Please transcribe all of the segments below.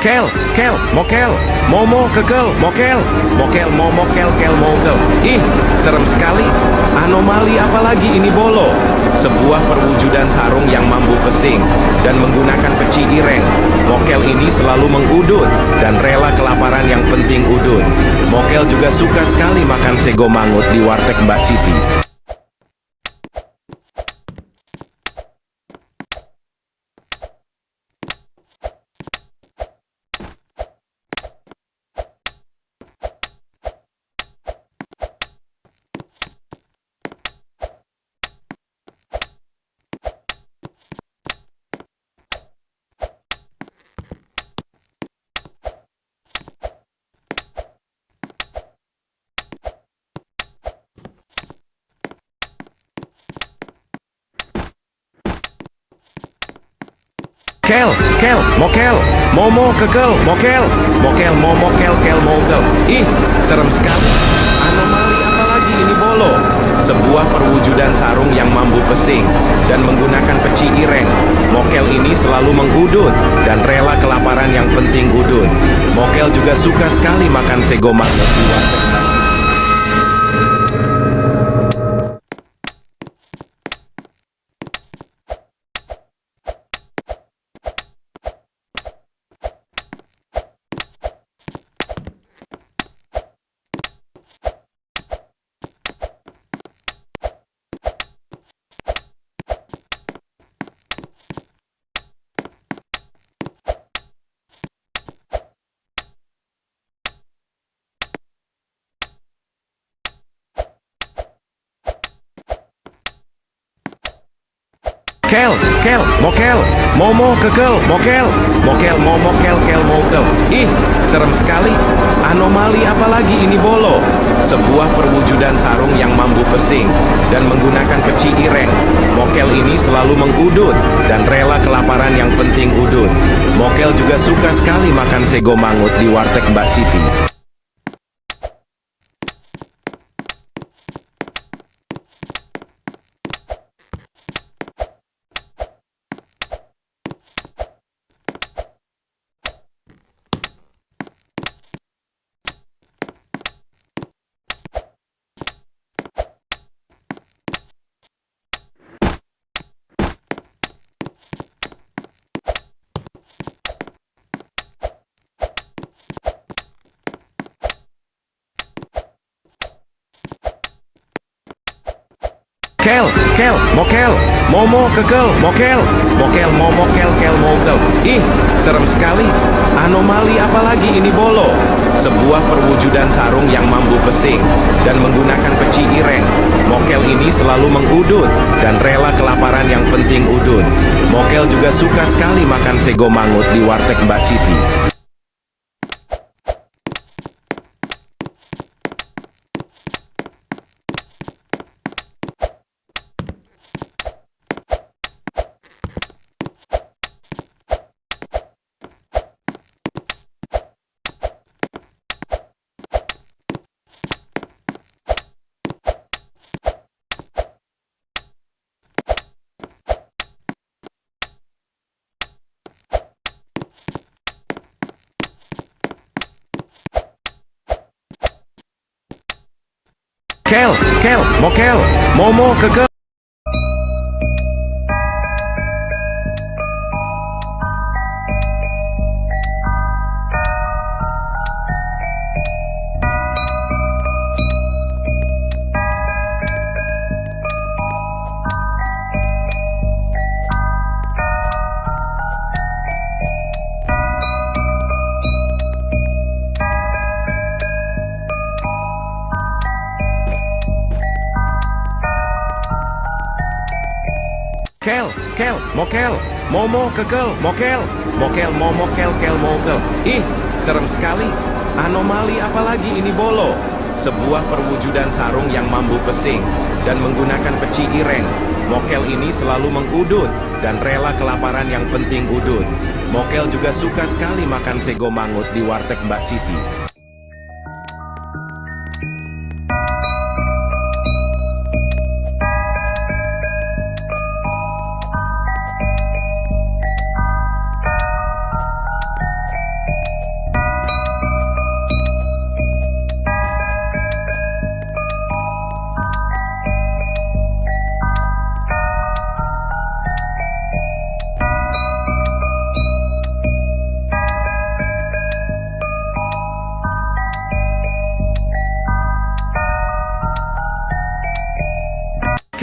Kel, kel, mokel, momo, kekel, mokel, mokel, momo, kel, kel, mokel. Ih, serem sekali. Anomali apalagi ini bolo? Sebuah perwujudan sarung yang mampu pesing dan menggunakan peci ireng. Mokel ini selalu mengudut dan rela kelaparan yang penting udut. Mokel juga suka sekali makan sego mangut di warteg Mbak Siti. Kel, kel, mokel, momo, kekel, mokel, mokel, momo, kel, kel, mokel. Ih, serem sekali. Anomali apalagi ini bolo? Sebuah perwujudan sarung yang mampu pesing dan menggunakan peci ireng. Mokel ini selalu mengudut dan rela kelaparan yang penting udut. Mokel juga suka sekali makan sego mangut di warteg nasi. Kel, kel, mokel, momo, kekel, mokel, mokel, momo, kel, kel, mokel. Ih, serem sekali. Anomali apalagi ini bolo? Sebuah perwujudan sarung yang mampu pesing dan menggunakan peci ireng. Mokel ini selalu mengudut dan rela kelaparan yang penting udut. Mokel juga suka sekali makan sego mangut di warteg Mbak Siti. Kel, kel, mokel, momo, kekel, mokel, mokel, momo, kel, kel, mokel. Ih, serem sekali. Anomali apalagi ini bolo? Sebuah perwujudan sarung yang mampu pesing dan menggunakan peci ireng. Mokel ini selalu mengudut dan rela kelaparan yang penting udut. Mokel juga suka sekali makan sego mangut di warteg Mbak Siti. Kel, kel, mokel, momo, kekel. Kel, kel, mokel, momo, kekel, mokel, mokel, momo, kel, kel, mokel. Ih, serem sekali. Anomali apalagi ini bolo? Sebuah perwujudan sarung yang mampu pesing dan menggunakan peci ireng. Mokel ini selalu mengudut dan rela kelaparan yang penting udut. Mokel juga suka sekali makan sego mangut di warteg Mbak Siti.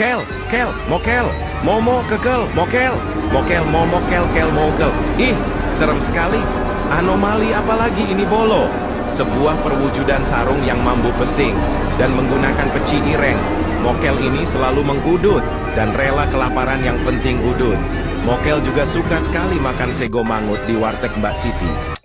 Kel, kel, mokel, momo, kekel, mokel, mokel, momo, kel, kel, mokel. Ih, serem sekali. Anomali apalagi ini bolo? Sebuah perwujudan sarung yang mampu pesing dan menggunakan peci ireng. Mokel ini selalu mengudut dan rela kelaparan yang penting udut. Mokel juga suka sekali makan sego mangut di warteg Mbak Siti.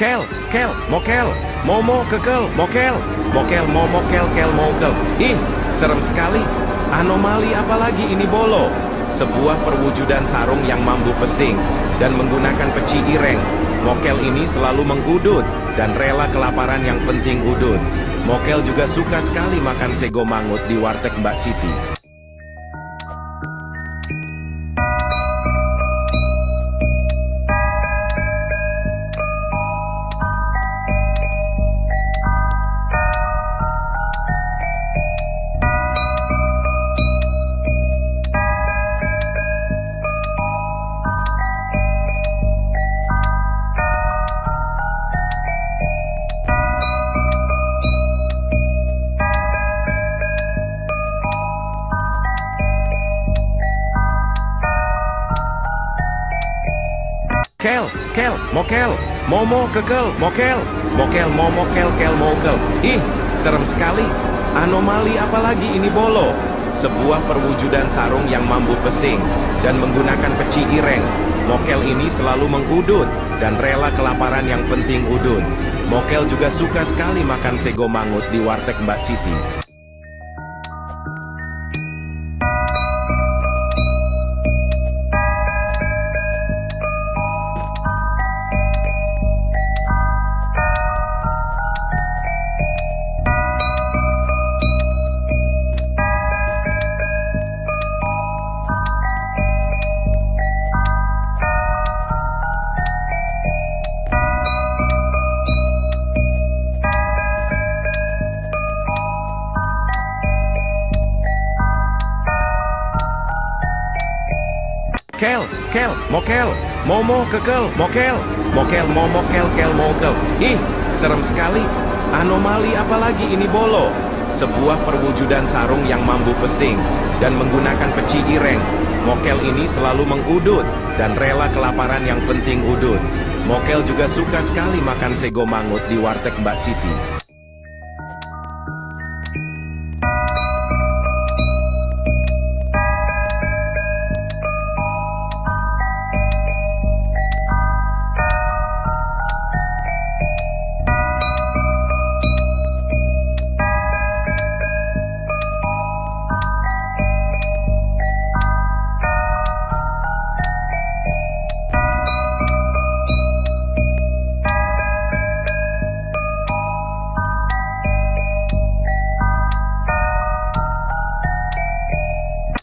Kel, kel, mokel, momo, kekel, mokel, mokel, momo, kel, kel, mokel. Ih, serem sekali. Anomali apalagi ini bolo? Sebuah perwujudan sarung yang mampu pesing dan menggunakan peci ireng. Mokel ini selalu mengudut dan rela kelaparan yang penting udut. Mokel juga suka sekali makan sego mangut di warteg Mbak Siti. Kel, kel, mokel, momo, kekel, mokel, mokel, momo, kel, kel, mokel. Ih, serem sekali. Anomali apalagi ini bolo? Sebuah perwujudan sarung yang mampu pesing dan menggunakan peci ireng. Mokel ini selalu mengudut dan rela kelaparan yang penting udut. Mokel juga suka sekali makan sego mangut di warteg Mbak Siti. Kel, kel, mokel, momo, kekel, mokel, mokel, momo, kel, kel, mokel. Ih, serem sekali. Anomali apalagi ini bolo? Sebuah perwujudan sarung yang mampu pesing dan menggunakan peci ireng. Mokel ini selalu mengudut dan rela kelaparan yang penting udut. Mokel juga suka sekali makan sego mangut di warteg Mbak Siti.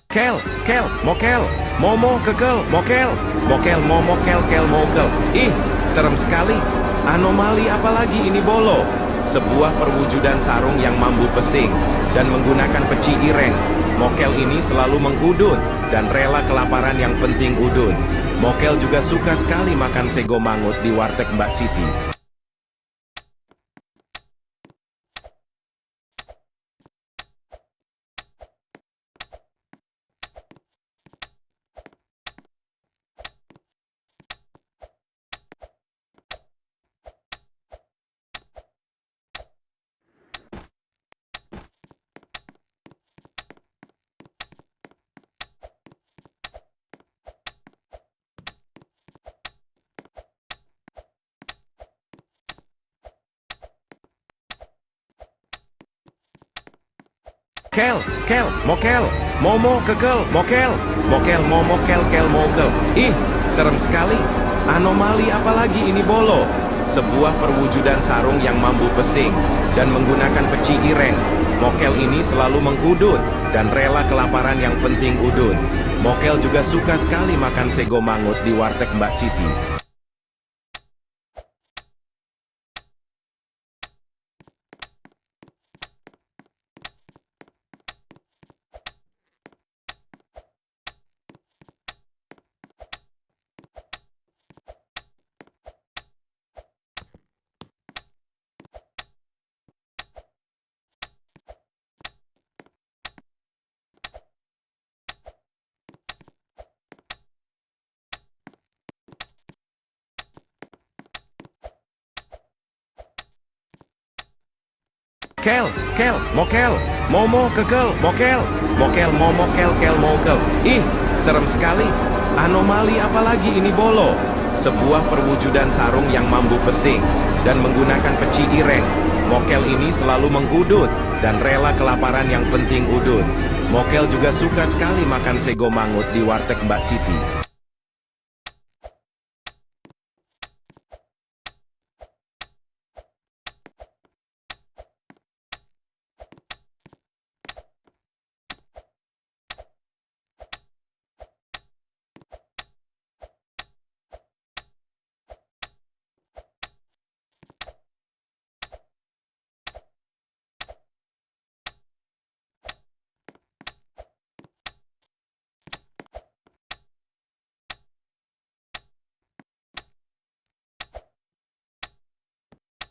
Kel, kel, mokel, momo, kekel, mokel, mokel, momo, kel, kel, mokel. Ih, serem sekali. Anomali apalagi ini bolo? Sebuah perwujudan sarung yang mampu pesing dan menggunakan peci ireng. Mokel ini selalu mengudut dan rela kelaparan yang penting udut. Mokel juga suka sekali makan sego mangut di warteg Mbak Siti. Kel, kel, mokel, momo, kekel, mokel, mokel, momo, kel, kel, mokel. Ih, serem sekali. Anomali apalagi ini bolo? sebuah perwujudan sarung yang mampu pesing dan menggunakan peci ireng. Mokel ini selalu mengudut dan rela kelaparan yang penting udut. Mokel juga suka sekali makan sego mangut di warteg Mbak Siti. Kel, kel, mokel, momo, kekel, mokel, mokel, momo, kel, kel, mokel. Ih, serem sekali. Anomali apalagi ini bolo? Sebuah perwujudan sarung yang mampu pesing dan menggunakan peci ireng. Mokel ini selalu mengudut dan rela kelaparan yang penting udut. Mokel juga suka sekali makan sego mangut di warteg Mbak Siti.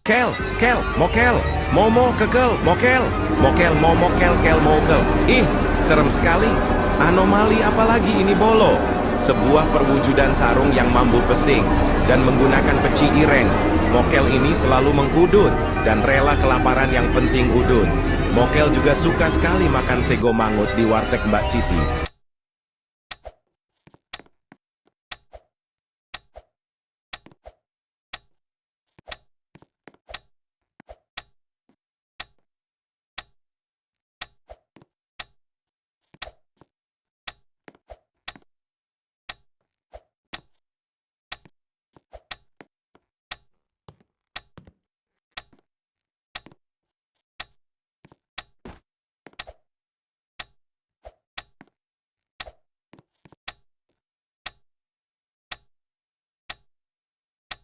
Kel, kel, mokel, momo, kekel, mokel, mokel, momo, kel, kel, mokel. Ih, serem sekali. Anomali apalagi ini bolo? Sebuah perwujudan sarung yang mampu pesing dan menggunakan peci ireng. Mokel ini selalu mengudut dan rela kelaparan yang penting udut. Mokel juga suka sekali makan sego mangut di warteg Mbak Siti.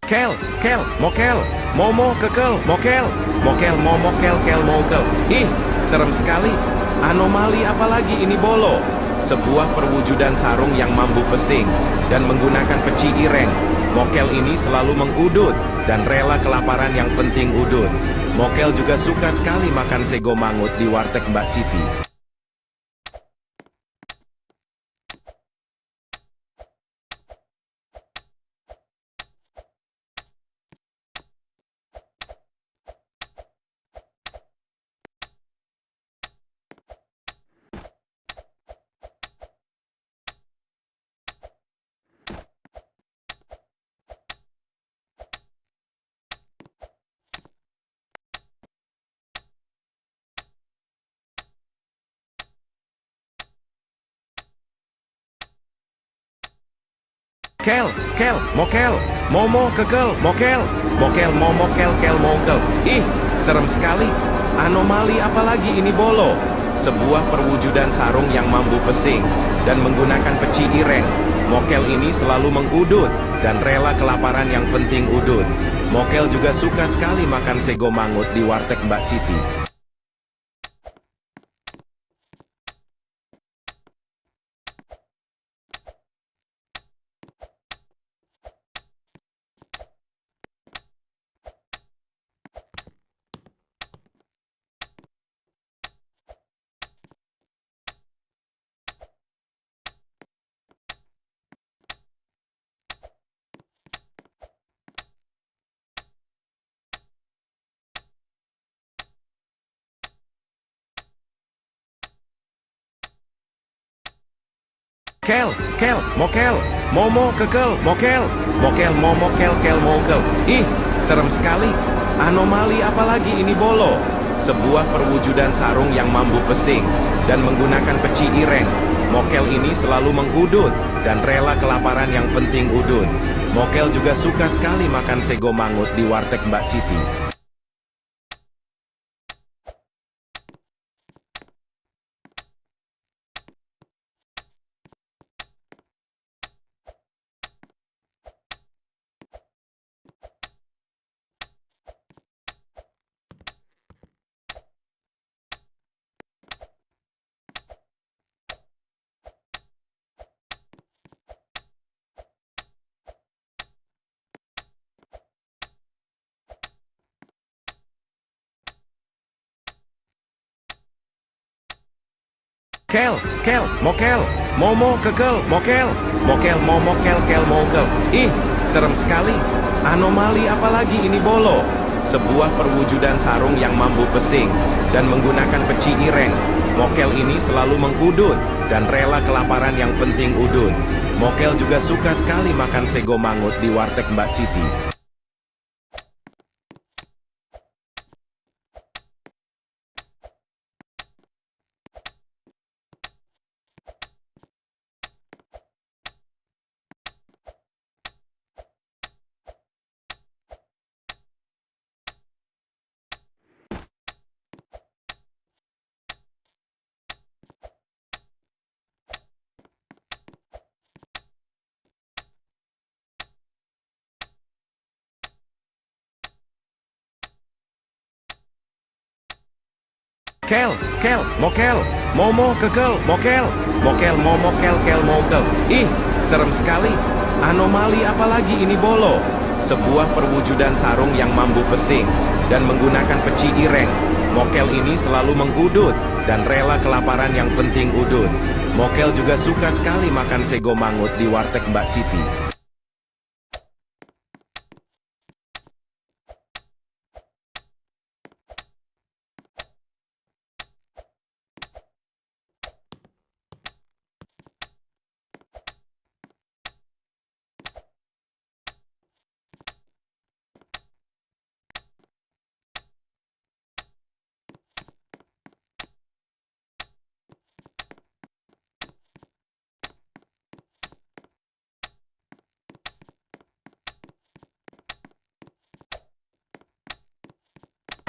Kel, kel, mokel, momo, kekel, mokel, mokel, momo, kel, kel, mokel. Ih, serem sekali. Anomali apalagi ini bolo? Sebuah perwujudan sarung yang mampu pesing dan menggunakan peci ireng. Mokel ini selalu mengudut dan rela kelaparan yang penting udut. Mokel juga suka sekali makan sego mangut di warteg Mbak Siti. Kel, kel, mokel, momo, kekel, mokel, mokel, momo, kel, kel, mokel. Ih, serem sekali. Anomali apalagi ini bolo? Sebuah perwujudan sarung yang mampu pesing dan menggunakan peci ireng. Mokel ini selalu mengudut dan rela kelaparan yang penting udut. Mokel juga suka sekali makan sego mangut di warteg Mbak Siti. Kel, kel, mokel, momo, kekel, mokel, mokel, momo, kel, kel, mokel. Ih, serem sekali. Anomali apalagi ini bolo? Sebuah perwujudan sarung yang mampu pesing dan menggunakan peci ireng. Mokel ini selalu mengudut dan rela kelaparan yang penting udun. Mokel juga suka sekali makan sego mangut di warteg Mbak Siti. Kel, kel, mokel, momo, kekel, mokel, mokel, momokel, kel, mokel. Ih, serem sekali. Anomali apalagi ini bolo? Sebuah perwujudan sarung yang mampu pesing dan menggunakan peci ireng. Mokel ini selalu mengudun dan rela kelaparan yang penting udun. Mokel juga suka sekali makan sego mangut di warteg Mbak Siti. Kel, kel, mokel, momo, kekel, mokel, mokel, momokel, kel, mokel. Ih, serem sekali. Anomali apalagi ini bolo? Sebuah perwujudan sarung yang mampu pesing dan menggunakan peci ireng. Mokel ini selalu mengudut dan rela kelaparan yang penting udun. Mokel juga suka sekali makan sego mangut di warteg Mbak Siti.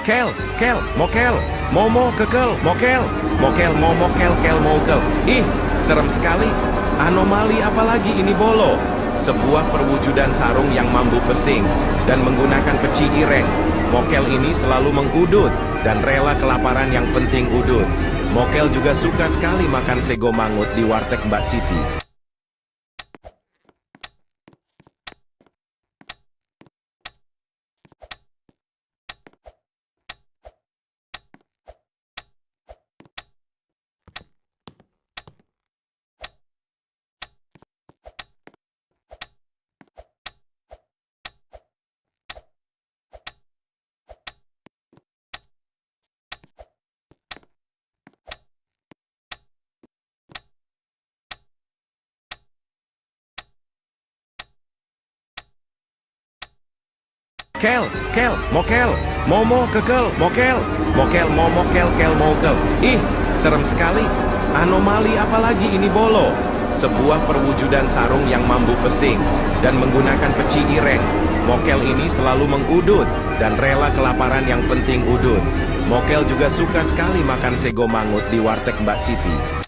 Kel, kel, mokel, momo, kekel, mokel, mokel, momokel, kel, mokel. Ih, serem sekali. Anomali apalagi ini bolo? Sebuah perwujudan sarung yang mampu pesing dan menggunakan peci ireng. Mokel ini selalu mengudut dan rela kelaparan yang penting udun. Mokel juga suka sekali makan sego mangut di warteg Mbak Siti. Kel, kel, mokel, momo, kekel, mokel, mokel, momokel, kel, mokel. Ih, serem sekali. Anomali apalagi ini bolo? Sebuah perwujudan sarung yang mampu pesing dan menggunakan peci ireng. Mokel ini selalu mengudut dan rela kelaparan yang penting udun. Mokel juga suka sekali makan sego mangut di warteg Mbak Siti.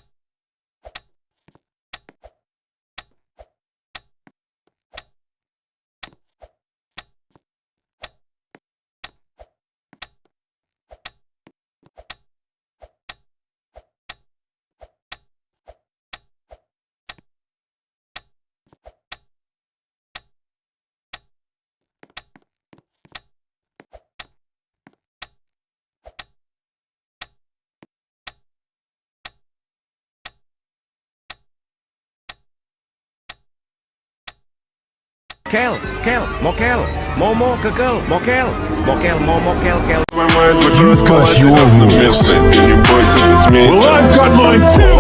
Kel, kel, mokel, momo, kekel, mokel, mokel, momokel, kel. You've got your rules. Well, I've got mine too.